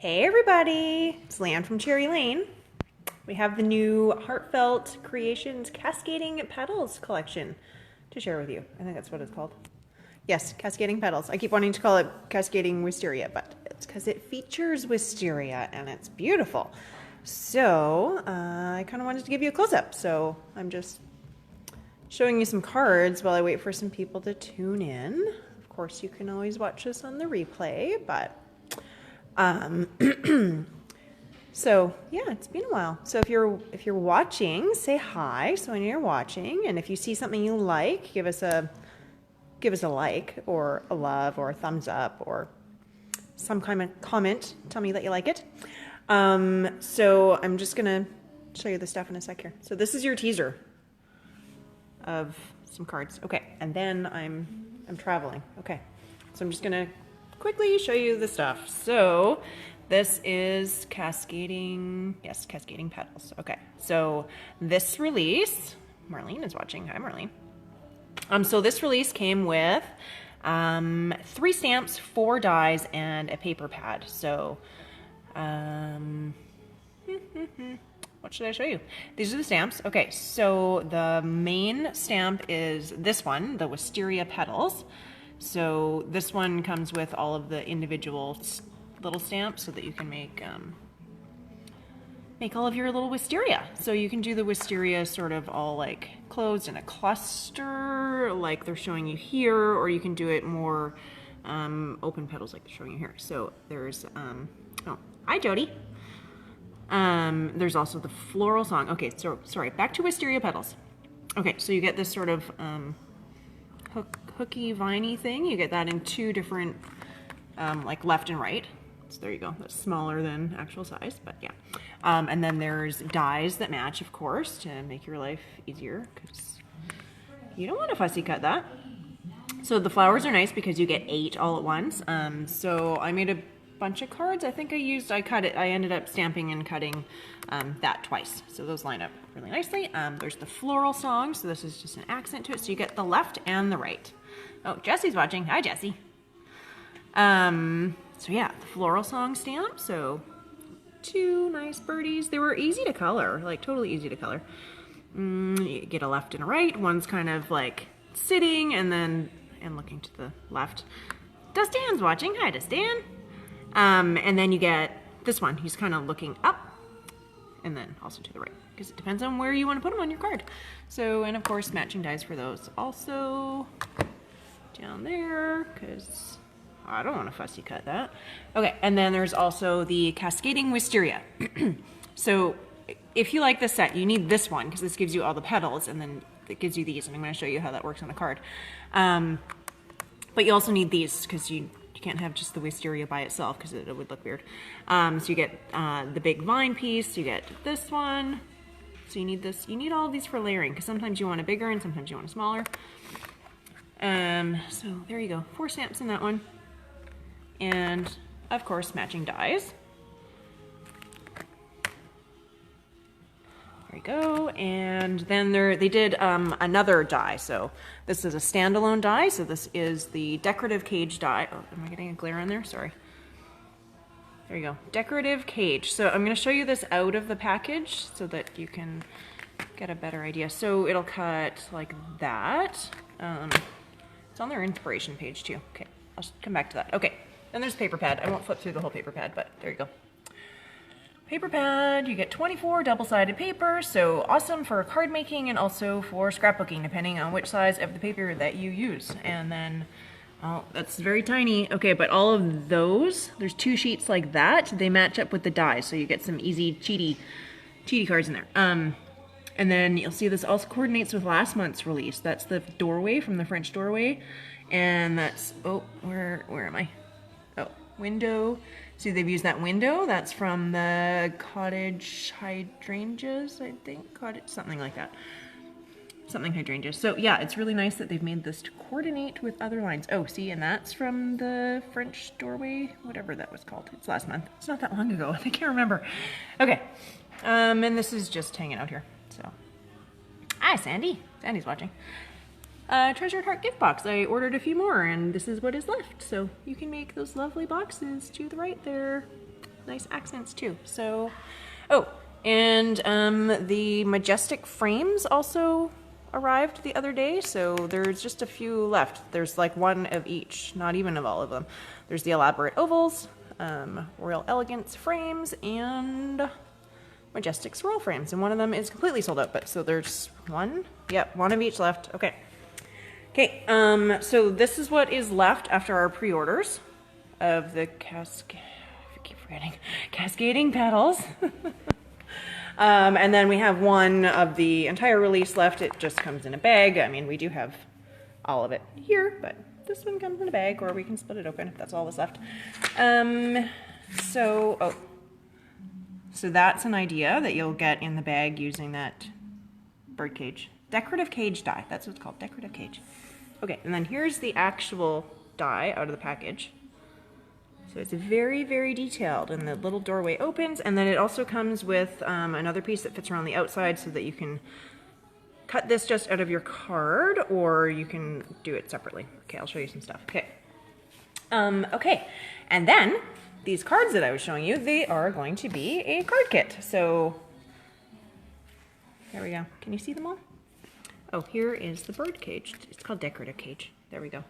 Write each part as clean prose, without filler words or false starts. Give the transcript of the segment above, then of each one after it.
Hey everybody, it's Lan from Cherry Lane. We have the new Heartfelt Creations Cascading Petals Collection to share with you. I think that's what it's called. Yes, Cascading Petals. I keep wanting to call it Cascading Wisteria, but it's because it features wisteria and it's beautiful. So I kind of wanted to give you a close-up. So I'm just showing you some cards while I wait for some people to tune in. Of course, you can always watch this on the replay, but so yeah, it's been a while. So if you're watching, say hi. So I know you're watching, and if you see something you like, give us a like or a love or a thumbs up or some kind of comment. Tell me that you like it. So I'm just gonna show you the stuff in a sec here. So this is your teaser of some cards. Okay, and then I'm traveling. Okay, so I'm just gonna quickly show you the stuff. So this is Cascading Petals. Okay, so this release, Marlene is watching. Hi, Marlene. So this release came with 3 stamps, 4 dies, and a paper pad. So, what should I show you? These are the stamps. Okay, so the main stamp is this one, the Wisteria Petals. So this one comes with all of the individual little stamps so that you can make all of your little wisteria. So you can do the wisteria sort of all like closed in a cluster like they're showing you here, or you can do it more open petals like they're showing you here. So there's, oh, hi Jody. There's also the floral song. Okay, so sorry, back to Wisteria Petals. Okay, so you get this sort of hooky viney thing. You get that in 2 different like left and right. So there you go. That's smaller than actual size, but yeah. And then there's dies that match, of course, to make your life easier, because you don't want to fussy cut that. So the flowers are nice because you get 8 all at once. So I made a bunch of cards. I think I ended up stamping and cutting that twice. So those line up really nicely. There's the floral song. So this is just an accent to it. So you get the left and the right. Oh, Jesse's watching. Hi, Jesse. So yeah, the floral song stamp. So 2 nice birdies. They were easy to color, like totally easy to color. You get a left and a right. One's kind of like sitting and looking to the left. Dustan's watching. Hi, Dustan. And then you get this one. He's kind of looking up and then also to the right, because it depends on where you want to put them on your card. So, and of course, matching dies for those also down there, because I don't want to fussy cut that. Okay, and then there's also the Cascading Wisteria. So if you like this set, you need this one, because this gives you all the petals, and then it gives you these, and I'm going to show you how that works on a card. But you also need these, because you can't have just the wisteria by itself, because it would look weird. So you get the big vine piece, you get this one. So you need this, you need all of these for layering, because sometimes you want a bigger and sometimes you want a smaller. So there you go, 4 stamps in that one. And of course, matching dies. There you go. And then they did another die. So this is a standalone die. So this is the Decorative Cage die. Oh, am I getting a glare on there? Sorry. There you go. Decorative Cage. So I'm going to show you this out of the package so that you can get a better idea. So it'll cut like that. It's on their inspiration page too. Okay, I'll come back to that. Okay, then there's paper pad. I won't flip through the whole paper pad, but there you go. Paper pad, you get 24 double-sided paper, so awesome for card making and also for scrapbooking, depending on which size of the paper that you use. And then, oh, that's very tiny. Okay, but all of those, there's 2 sheets like that. They match up with the dies, so you get some easy cheaty cards in there. And then you'll see this also coordinates with last month's release. That's the doorway from the French doorway, and that's, oh, where am I? Oh, window. See, they've used that window. That's from the cottage hydrangeas, I think. Cottage, something like that. Something hydrangeas. So yeah, it's really nice that they've made this to coordinate with other lines. Oh, see, and that's from the French doorway, whatever that was called. It's last month. It's not that long ago. I can't remember. Okay, and this is just hanging out here. So, hi, Sandy. Sandy's watching. Treasured Heart gift box. I ordered a few more and this is what is left. So you can make those lovely boxes to the right there. nice accents too. So, oh, and the majestic frames also arrived the other day, so there's just a few left. There's like one of each, not even of all of them. There's the elaborate ovals, royal elegance frames, and majestic swirl frames, and one of them is completely sold out, but so there's one, yep, one of each left. Okay. Okay, so this is what is left after our pre-orders of the Cascading Petals. And then we have one of the entire release left. It just comes in a bag. I mean, we do have all of it here, but this one comes in a bag, or we can split it open if that's all that's left. So that's an idea that you'll get in the bag using that bird cage. Decorative cage die. That's what it's called, decorative cage. Okay, and then here's the actual die out of the package. So it's very, very detailed, and the little doorway opens, and then it also comes with another piece that fits around the outside so that you can cut this just out of your card, or you can do it separately. Okay, I'll show you some stuff. Okay. Okay, and then these cards that I was showing you, they are going to be a card kit. So there we go. Can you see them all? Oh, here is the bird cage. It's called Decorative Cage. There we go.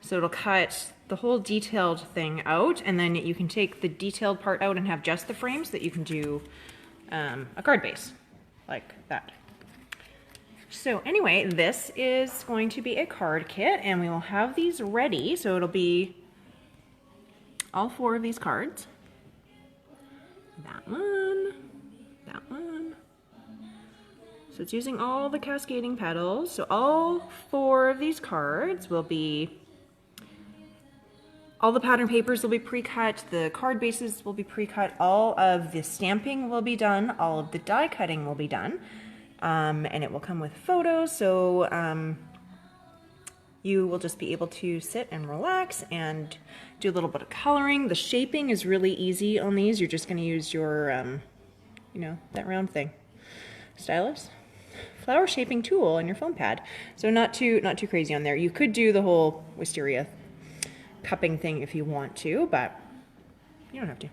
So it'll cut the whole detailed thing out, and then you can take the detailed part out and have just the frames that you can do a card base, like that. So anyway, this is going to be a card kit, and we will have these ready. So it'll be all 4 of these cards. That one, that one. So it's using all the cascading petals. So all 4 of these cards will be, all the pattern papers will be pre-cut, the card bases will be pre-cut, all of the stamping will be done, all of the die cutting will be done, and it will come with photos, so you will just be able to sit and relax and do a little bit of coloring. The shaping is really easy on these. You're just going to use your, you know, that round thing, stylus, flower shaping tool on your foam pad. So not too crazy on there. You could do the whole wisteria cupping thing if you want to, but you don't have to.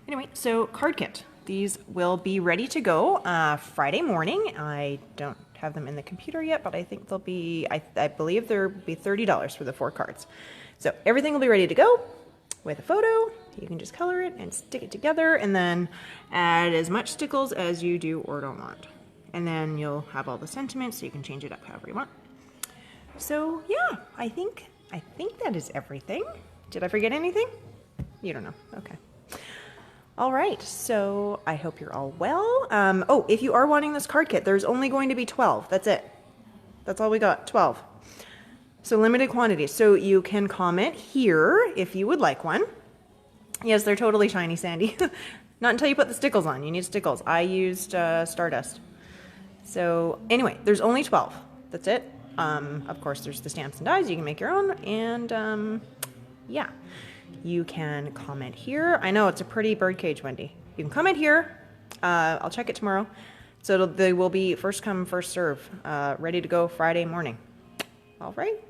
Anyway, so card kit. These will be ready to go Friday morning. I don't have them in the computer yet, but I think they'll be, I believe there'll be $30 for the 4 cards. So everything will be ready to go with a photo. You can just color it and stick it together, and then add as much stickles as you do or don't want. And then you'll have all the sentiments, so you can change it up however you want. So yeah, I think that is everything. Did I forget anything? You don't know. Okay. All right. So I hope you're all well. Oh, if you are wanting this card kit, there's only going to be 12. That's it. That's all we got. 12. So limited quantities. So you can comment here if you would like one. Yes, they're totally shiny, Sandy. Not until you put the stickles on. You need stickles. I used Stardust. So anyway, there's only 12. That's it. Of course, there's the stamps and dies. You can make your own, and yeah, you can comment here. I know it's a pretty bird cage, Wendy. You can comment here. I'll check it tomorrow. So they will be first come, first serve, ready to go Friday morning. All right,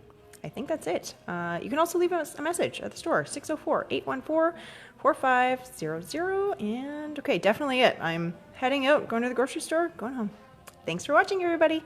I think that's it. You can also leave us a message at the store, 604-814-4500, and okay, definitely it. I'm heading out, going to the grocery store, going home. Thanks for watching, everybody.